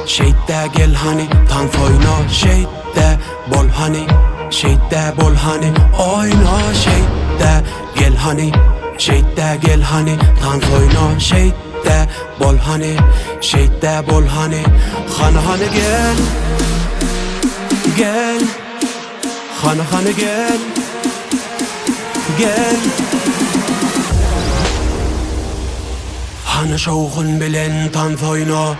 şeyde gel hani dans oyna şeyde bol hani şeyde bol hani oyna şeyde gel hani şeyde gel hani dans oyna şeyde bol hani şeyde bol hani hani gel gel hani gel gel hani şovğun bilen dans oyna.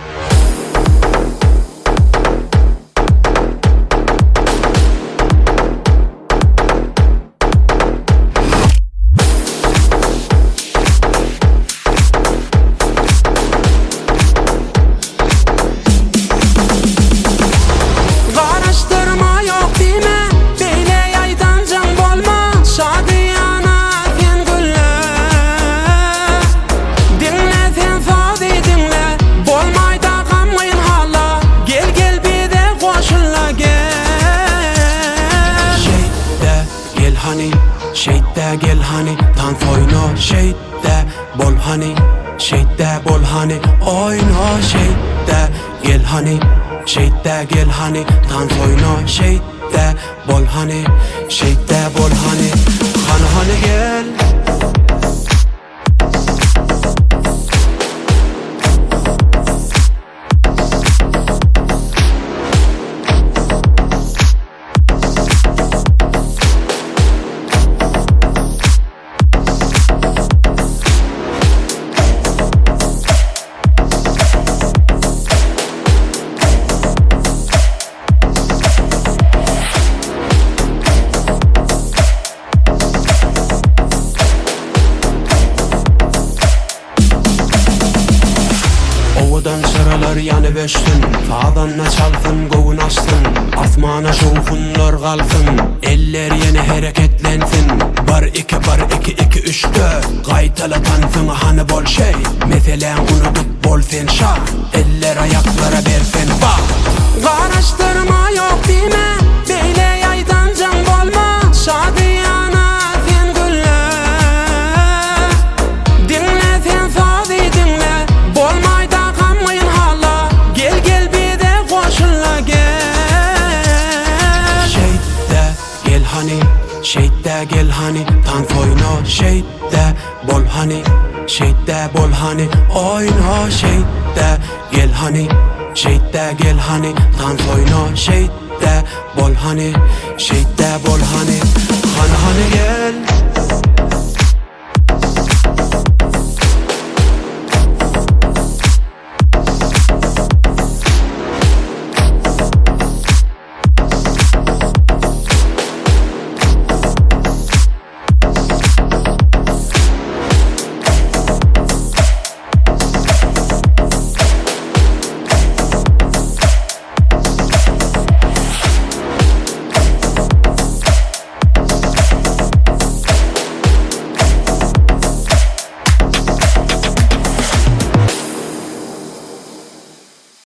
Hani şeyde gel hani dans oyna şeyde bol hani şeyde bol hani oyna şeyde gel hani şeyde gel hani dans oyna şeyde bol hani şeyde bol hani hani gel. Ovadan sıralar yanı beştin, sağdan ne çalsın kovun astın, asmana şovkunlar kalsın, eller yeni hareketlensin. Bar iki iki üç dört, kaytala tansın hani bol şey. Mesela unutup bol sen şah, eller ayaklara versen bak. Karıştırma yok değil mi? Böyle yaydan can bolma, şadiyana sen gülle. Dinle sen sadi dinle, bolmayda hani şeyde gel hani dans oyna şeyde bol hani şeyde bol hani oyna şeyde gel hani şeyde gel hani dans oyna şeyde bol hani şeyde bol hani gel.